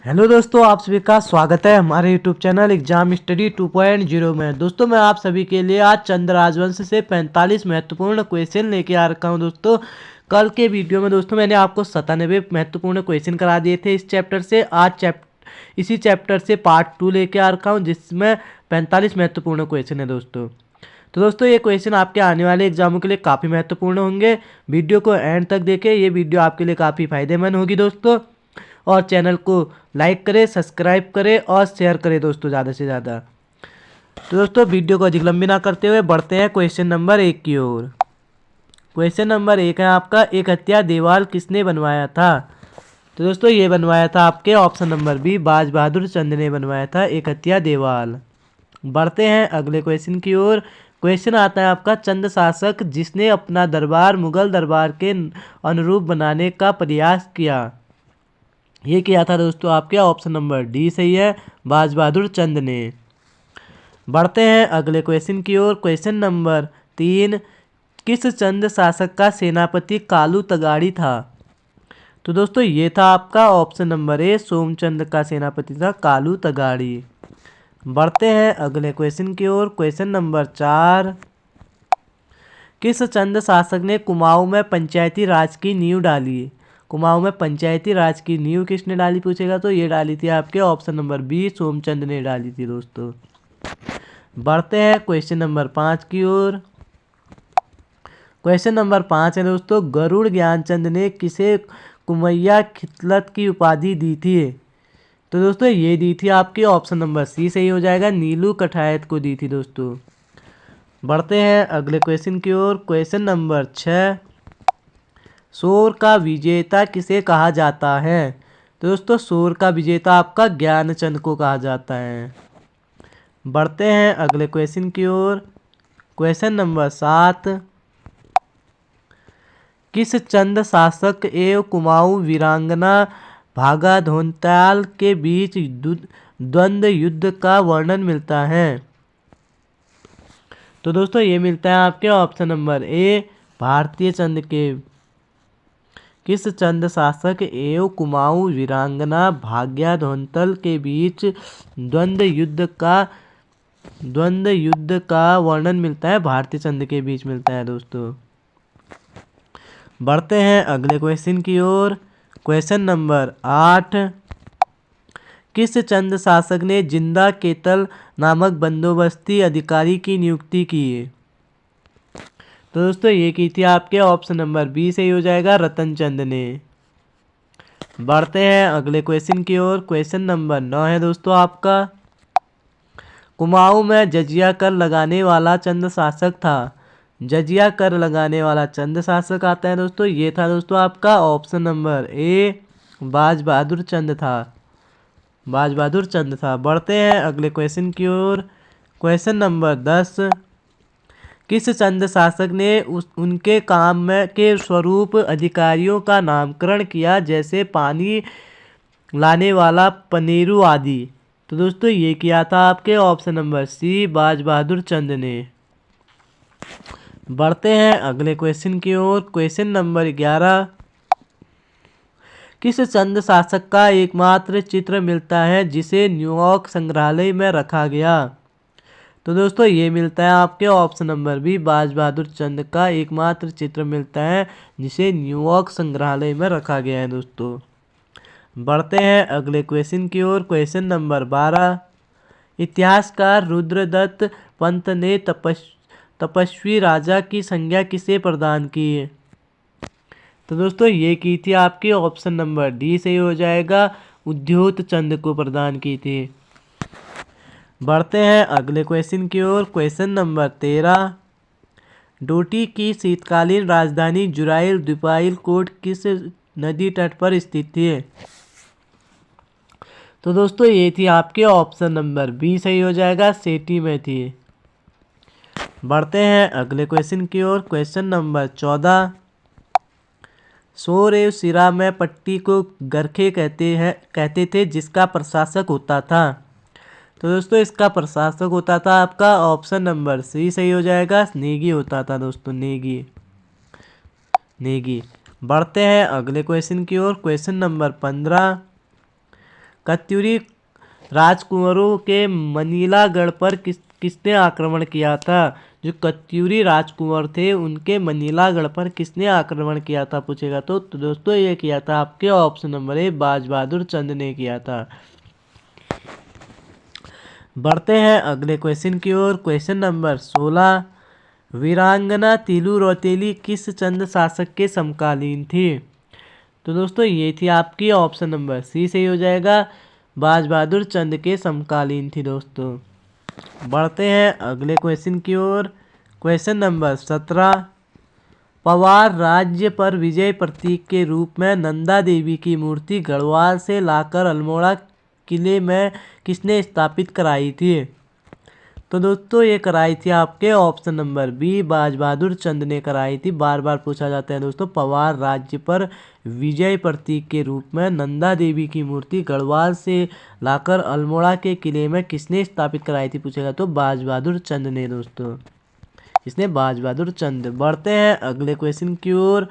Hello दोस्तों, आप सभी का स्वागत है हमारे यूट्यूब चैनल एग्जाम स्टडी 2.0 में। दोस्तों मैं आप सभी के लिए आज चंद राजवंश से 45 महत्वपूर्ण क्वेश्चन लेके आ रखा हूं। दोस्तों कल के वीडियो में दोस्तों मैंने आपको 97 महत्वपूर्ण क्वेश्चन करा दिए थे इस चैप्टर से। आज इसी चैप्टर से पार्ट 2 लेके आ रखा हूँ जिसमें 45 महत्वपूर्ण क्वेश्चन है दोस्तों। तो दोस्तों ये क्वेश्चन आपके आने वाले एग्जामों के लिए काफ़ी महत्वपूर्ण होंगे। वीडियो को एंड तक देखें, ये वीडियो आपके लिए काफ़ी फायदेमंद होगी दोस्तों। और चैनल को लाइक करें, सब्सक्राइब करें और शेयर करें दोस्तों ज़्यादा से ज़्यादा। तो दोस्तों वीडियो को अधिक लंबी ना करते हुए बढ़ते हैं क्वेश्चन नंबर 1 की ओर। क्वेश्चन नंबर 1 है आपका, एक हत्या देवाल किसने बनवाया था? तो दोस्तों ये बनवाया था आपके ऑप्शन नंबर बी, बाज बहादुर चंद ने बनवाया था एक हत्या देवाल। बढ़ते हैं अगले क्वेश्चन की ओर। क्वेश्चन आता है आपका, चंद शासक जिसने अपना दरबार मुगल दरबार के अनुरूप बनाने का प्रयास किया, ये किया था दोस्तों आपके ऑप्शन नंबर डी सही है, बाज बहादुर चंद ने। बढ़ते हैं अगले क्वेश्चन की ओर। क्वेश्चन नंबर 3, किस चंद शासक का सेनापति कालू तगाड़ी था? तो दोस्तों ये था आपका ऑप्शन नंबर ए, सोमचंद का सेनापति था कालू तगाड़ी। बढ़ते हैं अगले क्वेश्चन की ओर। क्वेश्चन नंबर 4, किस चंद शासक ने कुमाऊं में पंचायती राज की नींव डाली? कुमाऊं में पंचायती राज की नींव किसने डाली पूछेगा तो ये डाली थी आपके ऑप्शन नंबर बी, सोमचंद ने डाली थी दोस्तों। बढ़ते हैं क्वेश्चन नंबर 5 की ओर। क्वेश्चन नंबर 5 है दोस्तों, गरुड़ ज्ञानचंद ने किसे कुमैया खितलत की उपाधि दी थी? तो दोस्तों ये दी थी आपकी ऑप्शन नंबर सी सही हो जाएगा, नीलू कठायत को दी थी दोस्तों। बढ़ते हैं अगले क्वेश्चन की ओर। क्वेश्चन नंबर 6, शोर का विजेता किसे कहा जाता है? तो दोस्तों शोर का विजेता आपका ज्ञानचंद को कहा जाता है। बढ़ते हैं अगले क्वेश्चन की ओर। क्वेश्चन नंबर 7, किस चंद शासक एवं कुमाऊं वीरांगना भागा धोनताल के बीच द्वंद्व युद्ध का वर्णन मिलता है? तो दोस्तों ये मिलता है आपके ऑप्शन नंबर ए, भारतीय चंद के। किस चंद शासक एवं कुमाऊं वीरांगना भाग्या धोनतल के बीच द्वंद्व युद्ध का वर्णन मिलता है? भारतीय चंद के बीच मिलता है दोस्तों। बढ़ते हैं अगले क्वेश्चन की ओर। क्वेश्चन नंबर 8, किस चंद शासक ने जिंदा केतल नामक बंदोबस्ती अधिकारी की नियुक्ति की? तो दोस्तों ये की थी आपके ऑप्शन नंबर बी से ही हो जाएगा, रतन चंद ने। बढ़ते हैं अगले क्वेश्चन की ओर। क्वेश्चन नंबर 9 है दोस्तों आपका, कुमाऊं में जजिया कर लगाने वाला चंद शासक था। जजिया कर लगाने वाला चंद शासक आता है दोस्तों, ये था दोस्तों आपका ऑप्शन नंबर ए, बाज बहादुर चंद था। बाज बहादुर चंद था। बढ़ते हैं अगले क्वेश्चन की ओर। क्वेश्चन नंबर 10, किस चंद शासक ने उनके काम में के स्वरूप अधिकारियों का नामकरण किया, जैसे पानी लाने वाला, पनेरू आदि? तो दोस्तों ये किया था आपके ऑप्शन नंबर सी, बाज बहादुर चंद ने। बढ़ते हैं अगले क्वेश्चन की ओर। क्वेश्चन नंबर 11, किस चंद शासक का एकमात्र चित्र मिलता है जिसे न्यूयॉर्क संग्रहालय में रखा गया? तो दोस्तों ये मिलता है आपके ऑप्शन नंबर बी, बाज बहादुर चंद का एकमात्र चित्र मिलता है जिसे न्यूयॉर्क संग्रहालय में रखा गया है दोस्तों। बढ़ते हैं अगले क्वेश्चन की ओर। क्वेश्चन नंबर 12, इतिहासकार रुद्रदत्त पंत ने तपस्वी राजा की संज्ञा किसे प्रदान की? तो दोस्तों ये की थी आपकी ऑप्शन नंबर डी से हो जाएगा, उद्योत चंद को प्रदान की थी। बढ़ते हैं अगले क्वेश्चन की ओर। क्वेश्चन नंबर 13, डोटी की शीतकालीन राजधानी जुराइल द्वीपाइल कोट किस नदी तट पर स्थित थी? तो दोस्तों ये थी आपके ऑप्शन नंबर बी सही हो जाएगा, सेठी में थी। बढ़ते हैं अगले क्वेश्चन की ओर। क्वेश्चन नंबर 14, सोर एवं सिरा में पट्टी को गरखे कहते थे जिसका प्रशासक होता था? तो दोस्तों इसका प्रशासक होता था आपका ऑप्शन नंबर सी सही हो जाएगा, नेगी होता था दोस्तों, नेगी। बढ़ते हैं अगले क्वेश्चन की ओर। क्वेश्चन नंबर 15, कत्यूरी राजकुंवरों के मनीलागढ़ पर किसने आक्रमण किया था? जो कत्यूरी राजकुंवर थे उनके मनीलागढ़ पर किसने आक्रमण किया था पूछेगा तो दोस्तों ये किया था आपके ऑप्शन नंबर ए बाज बहादुर चंद ने किया था। बढ़ते हैं अगले क्वेश्चन की ओर। क्वेश्चन नंबर 16, वीरांगना तिलू रौतेली किस चंद शासक के समकालीन थी? तो दोस्तों ये थी आपकी ऑप्शन नंबर सी सही हो जाएगा, बाज बहादुर चंद के समकालीन थी दोस्तों। बढ़ते हैं अगले क्वेश्चन की ओर। क्वेश्चन नंबर 17, पवार राज्य पर विजय प्रतीक के रूप में नंदा देवी की मूर्ति गढ़वाल से लाकर अल्मोड़ा किले में किसने स्थापित कराई थी? तो दोस्तों ये कराई थी आपके ऑप्शन नंबर बी बाज बहादुर चंद ने कराई थी। बार बार पूछा जाता है दोस्तों, पवार राज्य पर विजय प्रतीक के रूप में नंदा देवी की मूर्ति गढ़वाल से लाकर अल्मोड़ा के किले में किसने स्थापित कराई थी पूछेगा तो बाज बहादुर चंद ने दोस्तों, इसने बाज बहादुर चंद। बढ़ते हैं अगले क्वेश्चन की ओर।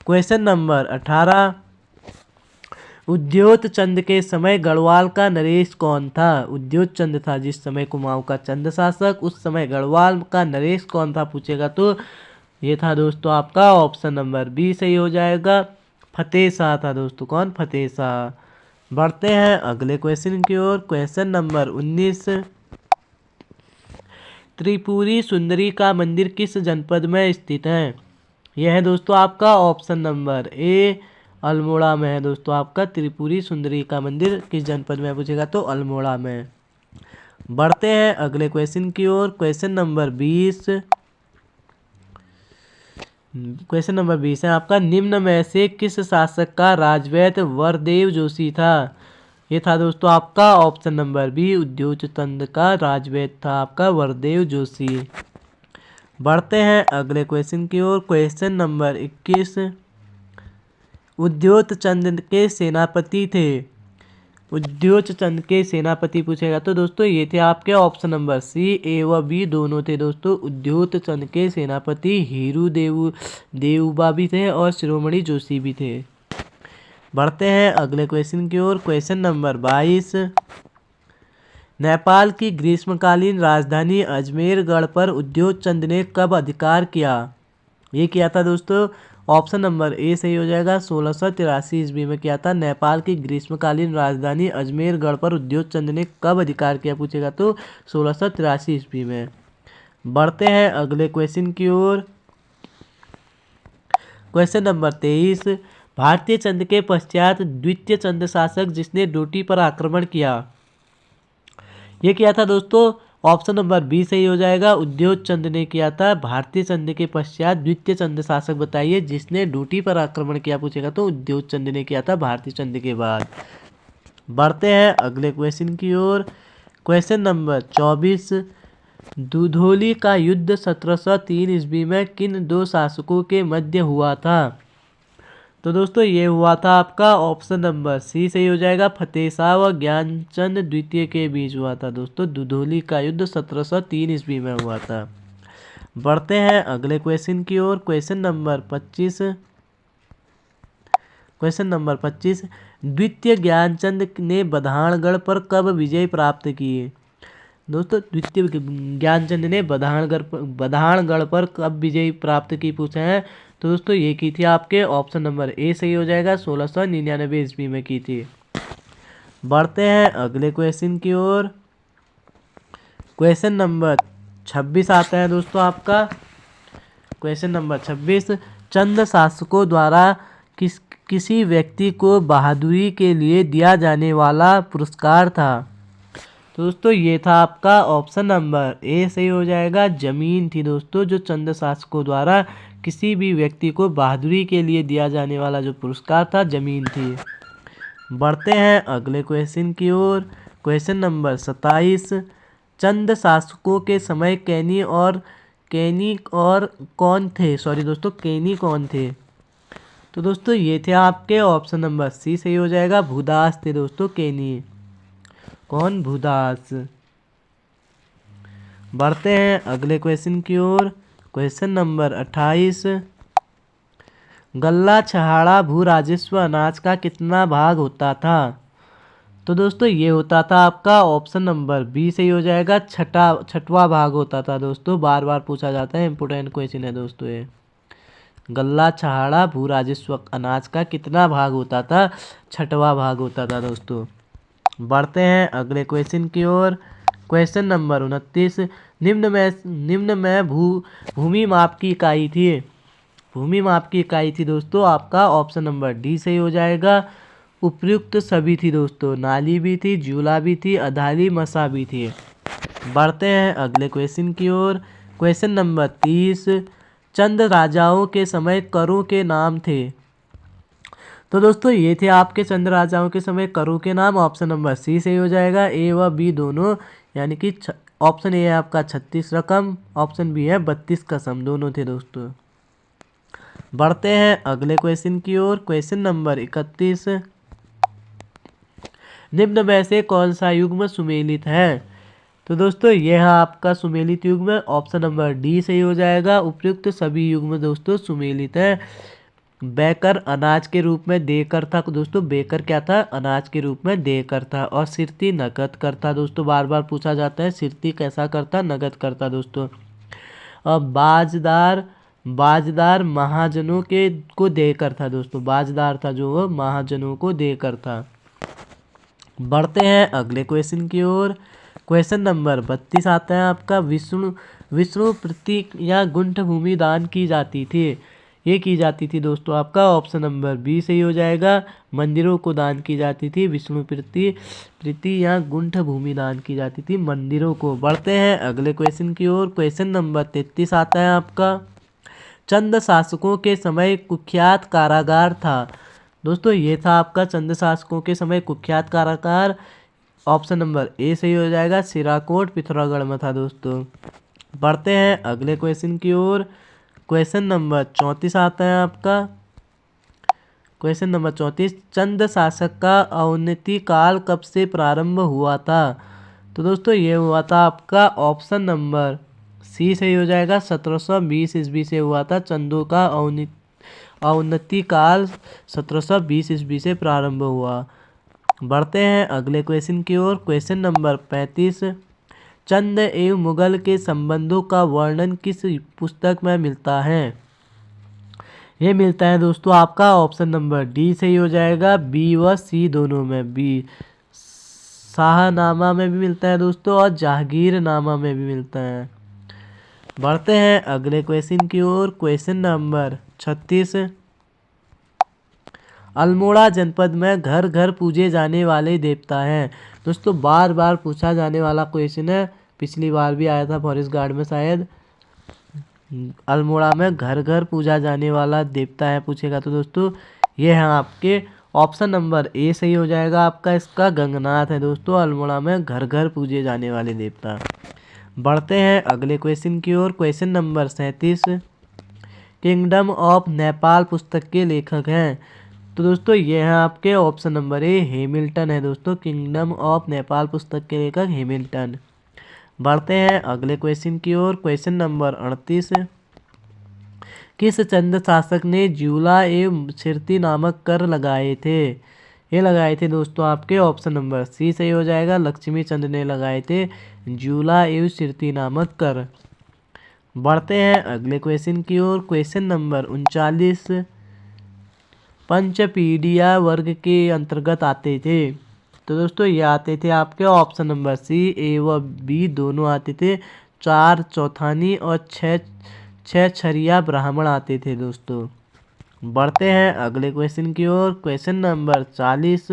क्वेश्चन नंबर 18, उद्योत चंद के समय गढ़वाल का नरेश कौन था? उद्योत चंद था जिस समय कुमाऊं का चंद शासक, उस समय गढ़वाल का नरेश कौन था पूछेगा तो ये था दोस्तों आपका ऑप्शन नंबर बी सही हो जाएगा, फतेह शाह था दोस्तों। कौन? फतेह शाह। बढ़ते हैं अगले क्वेश्चन की ओर। क्वेश्चन नंबर 19, त्रिपुरी सुंदरी का मंदिर किस जनपद में स्थित है? यह है दोस्तों आपका ऑप्शन नंबर ए अल्मोड़ा में है दोस्तों। आपका त्रिपुरी सुंदरी का मंदिर किस जनपद में पूछेगा तो अल्मोड़ा में। बढ़ते हैं अगले क्वेश्चन की ओर। क्वेश्चन नंबर 20, क्वेश्चन नंबर 20 है आपका, निम्न में से किस शासक का राजवैद्य वरदेव जोशी था? ये था दोस्तों आपका ऑप्शन नंबर बी, उद्योत चंद का राजवैद्य था आपका वरदेव जोशी। बढ़ते हैं अगले क्वेश्चन की ओर। क्वेश्चन नंबर 21, उद्योत चंद के सेनापति थे। उद्योत चंद के सेनापति पूछेगा तो दोस्तों ये थे आपके ऑप्शन नंबर सी, ए व बी दोनों थे दोस्तों। उद्योत चंद के सेनापति हीरू देवुबा भी थे और शिरोमणि जोशी भी थे। बढ़ते हैं अगले क्वेश्चन की ओर। क्वेश्चन नंबर 22, नेपाल की ग्रीष्मकालीन राजधानी अजमेरगढ़ पर उद्योत चंद ने कब अधिकार किया? ये किया था दोस्तों ऑप्शन नंबर ए सही हो जाएगा, 1683 ईस्वी में किया था। नेपाल की ग्रीष्मकालीन राजधानी अजमेरगढ़ पर उद्योत चंद ने कब अधिकार किया पूछेगा तो 1683 ईस्वी में। बढ़ते हैं अगले क्वेश्चन की ओर। क्वेश्चन नंबर 23, भारतीय चंद के पश्चात द्वितीय चंद शासक जिसने डोटी पर आक्रमण किया? ये किया था दोस्तों ऑप्शन नंबर बी सही हो जाएगा, उद्योत चंद ने किया था। भारतीय चंद के पश्चात द्वितीय चंद शासक बताइए जिसने डोटी पर आक्रमण किया पूछेगा तो उद्योत चंद ने किया था भारतीय चंद के बाद। बढ़ते हैं अगले क्वेश्चन की ओर। क्वेश्चन नंबर 24, दुधौली का युद्ध 1703 ईस्वी में किन दो शासकों के मध्य हुआ था? तो दोस्तों ये हुआ था आपका ऑप्शन नंबर सी सही हो जाएगा, फतेह शाह व ज्ञानचंद द्वितीय के बीच हुआ था दोस्तों। दुधौली का युद्ध 1703 ईस्वी में हुआ था। बढ़ते हैं अगले क्वेश्चन की ओर। क्वेश्चन नंबर 25, क्वेश्चन नंबर 25, द्वितीय ज्ञानचंद ने बधानगढ़ पर कब विजय प्राप्त की? दोस्तों द्वितीय ज्ञानचंद ने बधानगढ़ पर कब विजय प्राप्त की पूछा है तो दोस्तों ये की थी आपके ऑप्शन नंबर ए सही हो जाएगा, 1699 ईस्वी में की थी। बढ़ते हैं अगले क्वेश्चन की ओर। क्वेश्चन नंबर 26 आता है दोस्तों आपका। क्वेश्चन नंबर 26, चंद शासकों द्वारा किसी व्यक्ति को बहादुरी के लिए दिया जाने वाला पुरस्कार था? तो दोस्तों ये था आपका ऑप्शन नंबर ए सही हो जाएगा, जमीन थी दोस्तों। जो चंद शासकों द्वारा किसी भी व्यक्ति को बहादुरी के लिए दिया जाने वाला जो पुरस्कार था जमीन थी। बढ़ते हैं अगले क्वेश्चन की ओर। क्वेश्चन नंबर 27, चंद शासकों के समय कैनी कौन थे? तो दोस्तों ये थे आपके ऑप्शन नंबर सी सही हो जाएगा, भूदास थे दोस्तों कैनी। कौन? भूदास। बढ़ते हैं अगले क्वेश्चन की ओर। क्वेश्चन नंबर 28, गल्ला छहाड़ा भू राजस्व अनाज का कितना भाग होता था? तो दोस्तों ये होता था आपका ऑप्शन नंबर बी, सही हो जाएगा। छठवां भाग होता था दोस्तों, बार बार पूछा जाता है, इंपोर्टेंट क्वेश्चन है दोस्तों ये। गल्ला छहाड़ा भू राजस्व अनाज का कितना भाग होता था? छठवां भाग होता था दोस्तों। बढ़ते हैं अगले क्वेश्चन की ओर। Question number 29। निम्न में भूमि माप की इकाई थी। भूमि माप की इकाई थी दोस्तों आपका ऑप्शन नंबर डी, सही हो जाएगा। उपयुक्त सभी थी दोस्तों, नाली भी थी, जूला भी थी, अधाली मसा भी थी। बढ़ते हैं अगले क्वेश्चन की ओर। Question number 30। चंद राजाओं के समय करों के नाम थे। तो दोस्तों ये थे आपके चंद राजाओं के समय करों के नाम। ऑप्शन नंबर सी सही हो जाएगा, ए व बी दोनों, यानी कि ऑप्शन ए है आपका 36 रकम, ऑप्शन बी है 32 कसम, दोनों थे दोस्तों। बढ़ते हैं अगले क्वेश्चन की ओर। Question number 31। निम्न में से कौन सा युग्म सुमेलित है? तो दोस्तों यह आपका सुमेलित युग्म ऑप्शन नंबर डी सही हो जाएगा। उपयुक्त सभी युग्म दोस्तों सुमेलित है। बेकर अनाज के रूप में देकर था दोस्तों, बेकर क्या था? अनाज के रूप में देकर था। और सिरती नकद करता दोस्तों, बार बार पूछा जाता है, सिरती कैसा करता? नगद करता दोस्तों। और बाजदार महाजनों के को देकर था दोस्तों, बाजदार था जो वो महाजनों को देकर था। बढ़ते हैं अगले क्वेश्चन की ओर। क्वेश्चन नंबर 32 आता है आपका। विष्णु प्रतीक या गुंठ भूमि दान की जाती थी। ये की जाती थी दोस्तों आपका ऑप्शन नंबर बी सही हो जाएगा। मंदिरों को दान की जाती थी विष्णु प्रीति या गुंठ भूमि दान की जाती थी मंदिरों को। बढ़ते हैं अगले क्वेश्चन की ओर। क्वेश्चन नंबर 33 आता है आपका। चंद शासकों के समय कुख्यात कारागार था। दोस्तों ये था आपका चंद शासकों के समय कुख्यात कारागार, ऑप्शन नंबर ए सही हो जाएगा। सिराकोट पिथौरागढ़ में था दोस्तों। बढ़ते हैं अगले क्वेश्चन की ओर। क्वेश्चन नंबर 34 आता है आपका। Question number 34। चंद शासक का अवनति काल कब से प्रारंभ हुआ था? तो दोस्तों ये हुआ था आपका ऑप्शन नंबर सी सही हो जाएगा। 1720 ईस्वी से हुआ था चंदों का अवनति काल, 1720 ईस्वी से प्रारंभ हुआ। बढ़ते हैं अगले क्वेश्चन की ओर। Question number 35। चंद एवं मुगल के संबंधों का वर्णन किस पुस्तक में मिलता है? ये मिलता है दोस्तों आपका ऑप्शन नंबर डी सही हो जाएगा। बी व सी दोनों में, बी शाहनामा में भी मिलता है दोस्तों और जहांगीरनामा में भी मिलता है। बढ़ते हैं अगले क्वेश्चन की ओर। Question number 36। अल्मोड़ा जनपद में घर घर पूजे जाने वाले देवता हैं। दोस्तों बार बार पूछा जाने वाला क्वेश्चन है, पिछली बार भी आया था फॉरेस्ट गार्ड में शायद। अल्मोड़ा में घर घर पूजा जाने वाला देवता है पूछेगा तो दोस्तों ये है आपके ऑप्शन नंबर ए सही हो जाएगा आपका। इसका गंगनाथ है दोस्तों, अल्मोड़ा में घर घर पूजे जाने वाले देवता। बढ़ते हैं अगले क्वेश्चन की ओर। Question number 37। Kingdom of Nepal पुस्तक के लेखक हैं। तो दोस्तों ये है आपके ऑप्शन नंबर ए हैमिल्टन है दोस्तों। किंगडम ऑफ नेपाल पुस्तक के लेखक हैमिल्टन। बढ़ते हैं अगले क्वेश्चन की ओर। Question number 38। किस चंद शासक ने जूला एवं सिरती नामक कर लगाए थे? ये लगाए थे दोस्तों आपके ऑप्शन नंबर सी सही हो जाएगा। लक्ष्मी चंद ने लगाए थे जूला एवं सिरती नामक कर। बढ़ते हैं अगले क्वेश्चन की ओर। Question number 39। पंचपीडिया वर्ग के अंतर्गत आते थे। तो दोस्तों ये आते थे आपके ऑप्शन नंबर सी, ए व बी दोनों आते थे। 4 चौथानी और 6 छरिया ब्राह्मण आते थे दोस्तों। बढ़ते हैं अगले क्वेश्चन की ओर। Question number 40।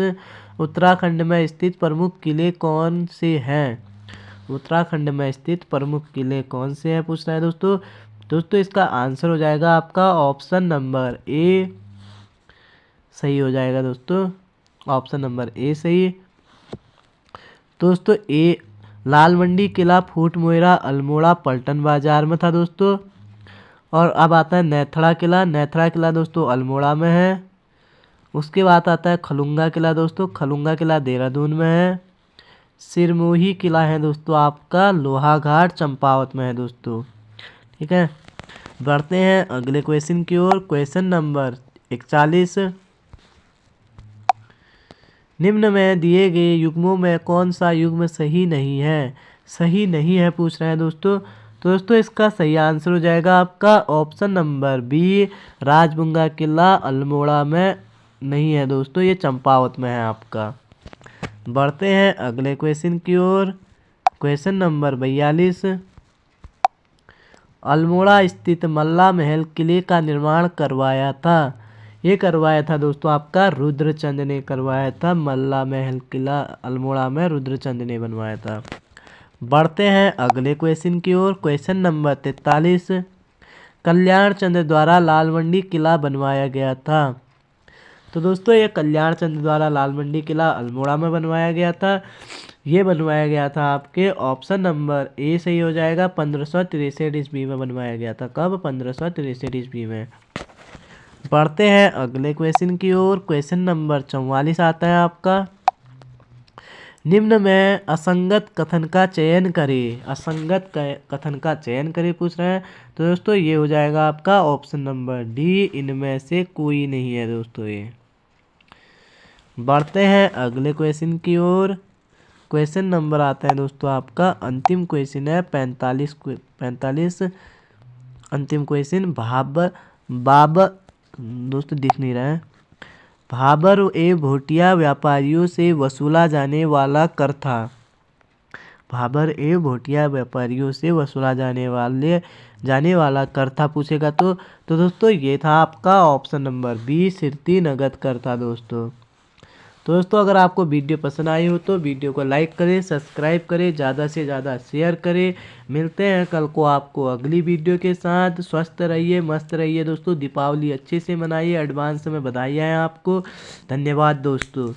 उत्तराखंड में स्थित प्रमुख किले कौन से हैं? उत्तराखंड में स्थित प्रमुख किले कौन से हैं पूछ रहा है दोस्तों। दोस्तों इसका आंसर हो जाएगा आपका ऑप्शन नंबर ए सही हो जाएगा दोस्तों, ऑप्शन नंबर ए सही। दोस्तों ए लाल मंडी किला फूट मोहरा अल्मोड़ा पलटन बाजार में था दोस्तों। और अब आता है नेथड़ा किला। नेथड़ा किला दोस्तों अल्मोड़ा में है। उसके बाद आता है खलुंगा किला दोस्तों। खलुंगा किला देहरादून में है। सिरमोही किला है दोस्तों आपका लोहाघाट चंपावत में है दोस्तों। ठीक है, बढ़ते हैं अगले क्वेश्चन की ओर। Question number 41। निम्न में दिए गए युग्मों में कौन सा युग्म सही नहीं है? सही नहीं है पूछ रहे हैं दोस्तों। तो दोस्तों इसका सही आंसर हो जाएगा आपका ऑप्शन नंबर बी, राजबुंगा किला अल्मोड़ा में नहीं है दोस्तों, ये चंपावत में है आपका। बढ़ते हैं अगले क्वेश्चन की ओर। Question number 42। अल्मोड़ा स्थित मल्ला महल किले का निर्माण करवाया था। ये करवाया था दोस्तों आपका रुद्रचंद ने करवाया था। मल्ला महल किला अल्मोड़ा में रुद्रचंद ने बनवाया था। बढ़ते हैं अगले क्वेश्चन की ओर। Question number 43। कल्याण चंद्र द्वारा लालमंडी किला बनवाया गया था। तो दोस्तों ये कल्याण चंद्र द्वारा लालमंडी किला अल्मोड़ा में बनवाया गया था। ये बनवाया गया था आपके ऑप्शन नंबर ए सही हो जाएगा 1563 ईस्वी में बनवाया गया था। कब? 1563 ईस्वी में। बढ़ते हैं अगले क्वेश्चन की ओर। क्वेश्चन नंबर 44 आता है आपका। निम्न में असंगत कथन का चयन करें। असंगत कथन का चयन करें पूछ रहे हैं। तो दोस्तों ये हो जाएगा आपका ऑप्शन नंबर डी, इनमें से कोई नहीं है दोस्तों ये। बढ़ते हैं अगले क्वेश्चन की ओर। क्वेश्चन नंबर आता है दोस्तों आपका अंतिम क्वेश्चन है 45 अंतिम क्वेश्चन। बाबर दोस्तों दिख नहीं रहा है। भाबर ए भोटिया व्यापारियों से वसूला जाने वाला कर था। भाबर ए भोटिया व्यापारियों से वसूला जाने वाला कर था पूछेगा तो दोस्तों ये था आपका ऑप्शन नंबर बी, सिरती नगद कर था दोस्तों। तो दोस्तों अगर आपको वीडियो पसंद आई हो तो वीडियो को लाइक करें, सब्सक्राइब करें, ज़्यादा से ज़्यादा शेयर करें। मिलते हैं कल को आपको अगली वीडियो के साथ। स्वस्थ रहिए, मस्त रहिए दोस्तों। दीपावली अच्छे से मनाइए। एडवांस में बधाइयाँ हैं आपको। धन्यवाद दोस्तों।